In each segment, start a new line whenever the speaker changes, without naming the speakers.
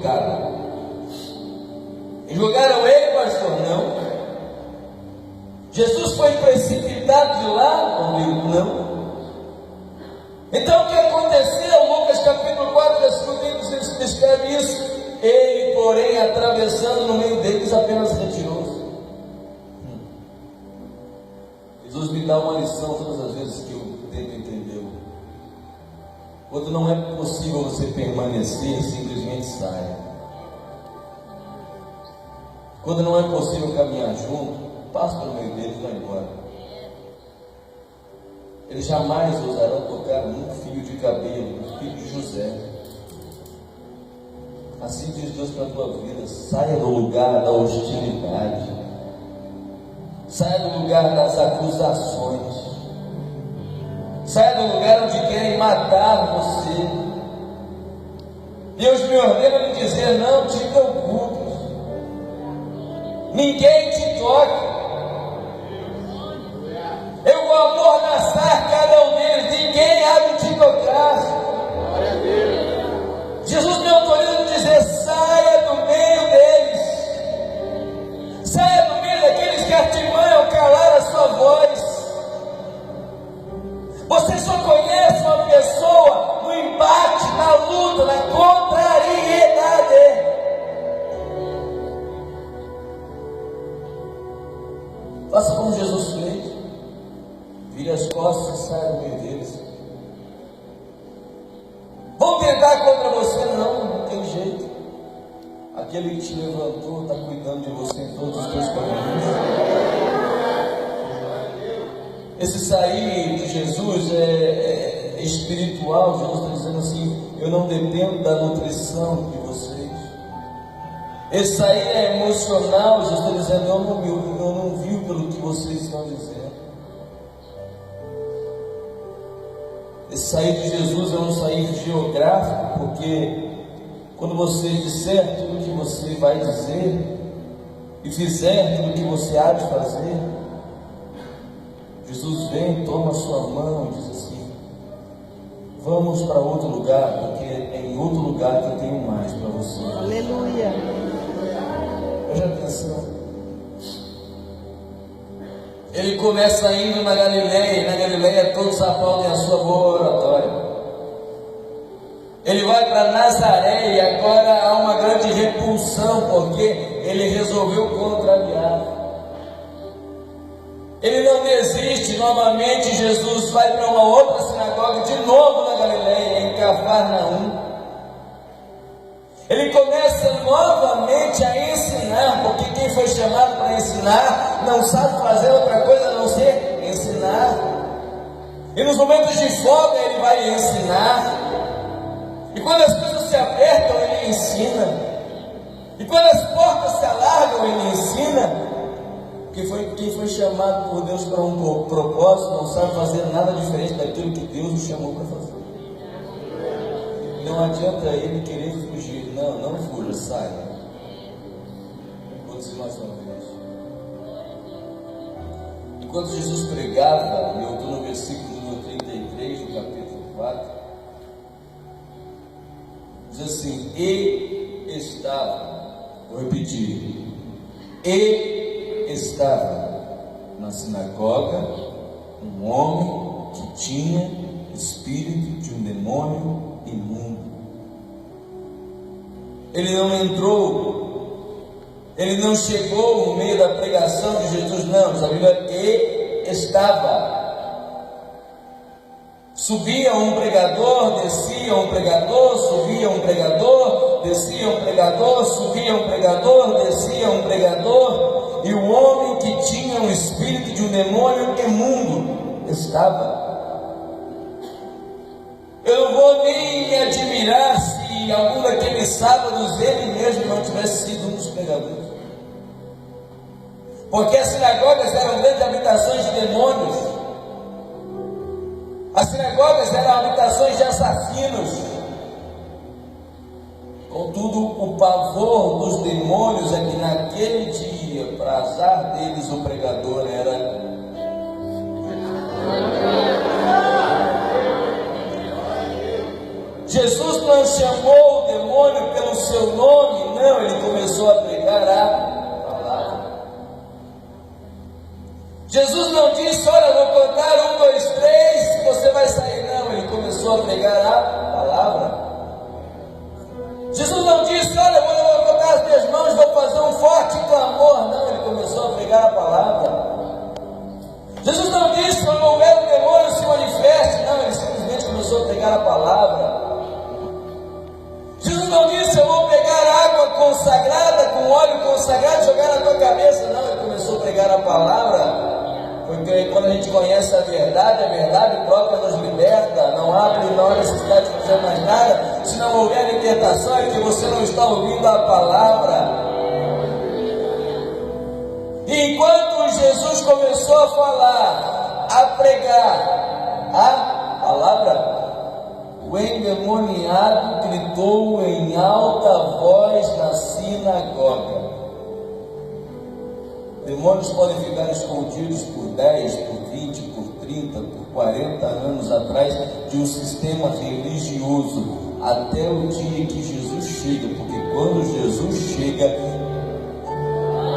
jogaram. E jogaram ele, pastor? Não. Jesus foi precipitado de lá? Comigo? Não. Então o que aconteceu? Lucas capítulo 4, versículo 20 descreve isso. Ele, porém, atravessando no meio deles, apenas retirou-se. Jesus me dá uma lição todas as vezes que eu tento entender. Quando não é possível você permanecer, simplesmente saia. Quando não é possível caminhar junto, passa pelo meio deles e vai embora. Eles jamais ousarão tocar num fio de cabelo, no filho de José. Assim diz Deus para a tua vida: saia do lugar da hostilidade, saia do lugar das acusações, saia do lugar onde querem matar você. Deus me ordena me dizer: não te preocupes, ninguém te toca. Eu vou amordaçar cada um deles, ninguém há de te tocar. Jesus me autoriza a dizer: saia do meio deles, saia do meio daqueles que artimanham calar a sua voz. Você só conhece uma pessoa no embate, na luta, na contrariedade. Faça como Jesus fez. Vire as costas e saia do meio deles. Vão tentar contra você? Não tem jeito. Aquele que te levantou está cuidando de você em todos os teus caminhos. Esse sair de Jesus é espiritual. Jesus está dizendo assim: eu não dependo da nutrição de vocês. Esse sair é emocional. Jesus está dizendo: eu não vivo pelo que vocês estão dizendo. Esse sair de Jesus é um sair geográfico, porque quando você disser tudo o que você vai dizer e fizer tudo o que você há de fazer, Jesus vem, toma a sua mão e diz assim: vamos para outro lugar, porque é em outro lugar que eu tenho mais para você.
Aleluia.
Preste atenção. Ele começa indo na Galileia, e na Galileia todos aplaudem a sua boa oratória. Ele vai para Nazaré e agora há uma grande repulsão, porque ele resolveu contrariar. Ele não desiste. Novamente Jesus vai para uma outra sinagoga, de novo na Galileia, em Cafarnaum. Ele começa novamente a ensinar, porque quem foi chamado para ensinar não sabe fazer outra coisa a não ser ensinar. E nos momentos de folga ele vai ensinar. E quando as coisas se apertam, ele ensina. E quando as portas se alargam, ele ensina. Quem foi chamado por Deus para um propósito não sabe fazer nada diferente daquilo que Deus o chamou para fazer. Não adianta ele querer fugir. Não fuja, saia. Vou dizer mais uma vez. Enquanto Jesus pregava, eu estou no versículo número 33 do capítulo 4, diz assim: e estava, vou repetir, e estava na sinagoga um homem que tinha espírito de um demônio imundo. Ele não entrou, ele não chegou no meio da pregação de Jesus, não. A Bíblia e estava. Subia um pregador, descia um pregador, subia um pregador, descia um pregador, subia um pregador, descia um pregador, e o homem que tinha um espírito de um demônio imundo estava. Eu não vou nem me admirar se algum daqueles sábados ele mesmo não tivesse sido um dos pregadores, porque as sinagogas eram grandes habitações de demônios. As sinagogas eram habitações de assassinos. Contudo, o pavor dos demônios é que naquele dia, para azar deles, o pregador era. Jesus não chamou o demônio pelo seu nome, não, ele começou a pregar a palavra. Jesus não disse, olha, vou contar 1, 2, 3, você vai sair, não, ele começou a pregar a palavra. Jesus não disse, olha, vou colocar as minhas mãos, vou fazer um forte clamor, não, ele começou a pregar a palavra. Jesus não disse, quando houver um demônio se manifeste, não, ele simplesmente começou a pregar a palavra. Jesus não disse, eu vou pegar água consagrada, com óleo consagrado, jogar na tua cabeça, não, ele começou a pregar a palavra. Porque quando a gente conhece a verdade própria nos liberta, não há necessidade de fazer mais nada. Se não houver libertação, é que você não está ouvindo a palavra. E enquanto Jesus começou a falar, a pregar a palavra, o endemoniado gritou em alta voz na sinagoga. Demônios podem ficar escondidos por 10, por 20, por 30, por 40 anos atrás de um sistema religioso, até o dia que Jesus chega, porque quando Jesus chega,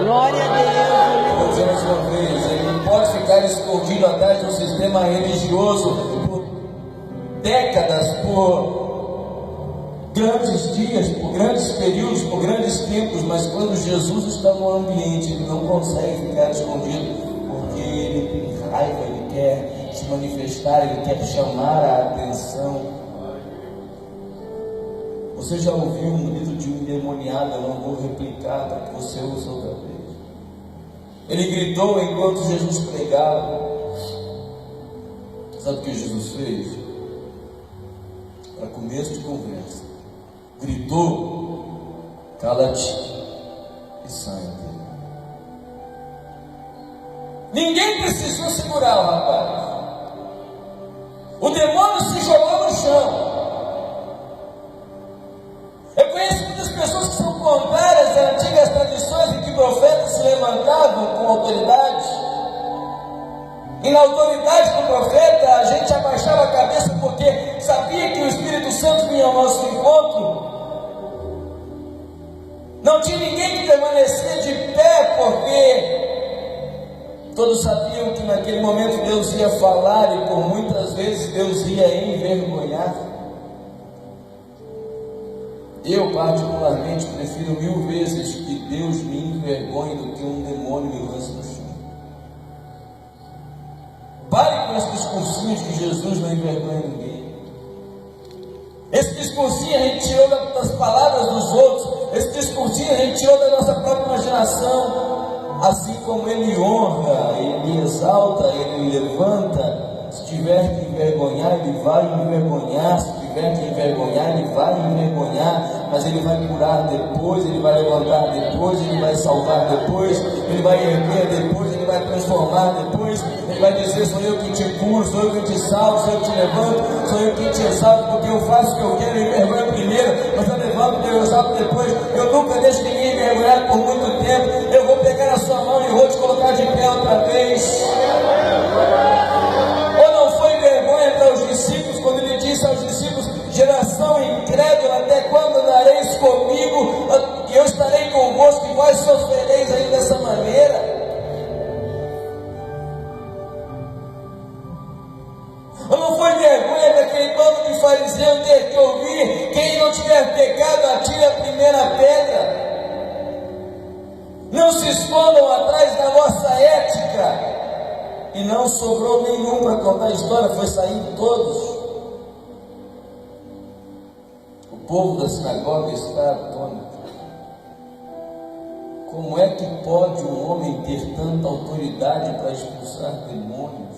glória a Deus,
vou dizer mais uma vez, ele não pode ficar escondido atrás de um sistema religioso por décadas, por grandes dias, por grandes períodos, por grandes tempos, mas quando Jesus está no ambiente, ele não consegue ficar escondido, porque ele tem raiva, ele quer se manifestar, ele quer chamar a atenção. Você já ouviu um grito de um endemoniado? Eu não vou replicar para que você ouça outra vez. Ele gritou enquanto Jesus pregava. Sabe o que Jesus fez? Para começo de conversa, gritou: cala-te e saia. Ninguém precisou segurar o rapaz. O demônio se jogou no chão. Eu conheço muitas pessoas que são contrárias às antigas tradições em que profetas se levantavam com autoridade. E na autoridade do profeta a gente abaixava a cabeça porque sabia que o Espírito Santo vinha ao nosso encontro. Não tinha ninguém que permanecia de pé porque todos sabiam que naquele momento Deus ia falar e por muitas vezes Deus ia envergonhar. Eu particularmente prefiro 1000 vezes que Deus me envergonhe do que um demônio me lance no chão. Pare com esse discursinho de que Jesus não envergonha ninguém. Esse discursinho a gente tirou das palavras dos outros. Esse discursinho a gente tirou da nossa própria imaginação. Assim como ele honra, ele exalta, ele levanta. Se tiver que envergonhar, ele vai envergonhar. Se tiver que envergonhar, ele vai envergonhar. Mas ele vai curar depois, ele vai levantar depois, ele vai salvar depois, ele vai erguer depois, ele vai transformar depois. Ele vai dizer: sou eu que te curo, sou eu que te salvo, sou eu que te levanto, sou eu que te exalto, porque eu faço o que eu quero e envergonho primeiro, mas eu levanto e eu exalto depois. Eu nunca deixo ninguém envergonhar por muito tempo. Eu vou pegar a sua mão e vou te colocar de pé outra vez. Ou não foi vergonha para os discípulos quando ele disse aos discípulos: geração incrédula, até quando andareis comigo? E eu estarei convosco e vós sofrereis aí dessa maneira. Ou não foi vergonha para aquele bando de fariseu ter que ouvir: quem não tiver pecado, atire a primeira pedra? Não se escondam atrás da vossa ética. E não sobrou nenhum para contar a história, foi saindo todos. O povo da sinagoga está atônito. Como é que pode um homem ter tanta autoridade para expulsar demônios?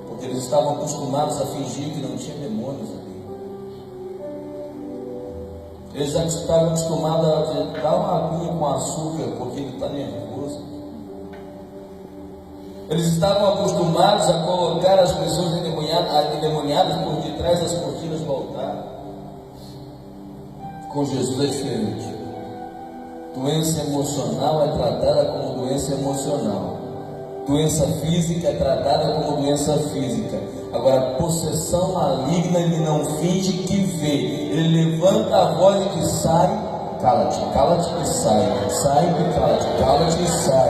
Porque eles estavam acostumados a fingir que não tinha demônios ali. Eles já estavam acostumados a dar uma aguinha com açúcar porque ele está nervoso. Eles estavam acostumados a colocar as pessoas endemoniadas por detrás das cortinas do altar. Com Jesus é diferente. Doença emocional é tratada como doença emocional. Doença física é tratada como doença física. Agora, possessão maligna, ele não finge que vê. Ele levanta a voz e diz: sai, cala-te e sai, sai e cala-te e sai.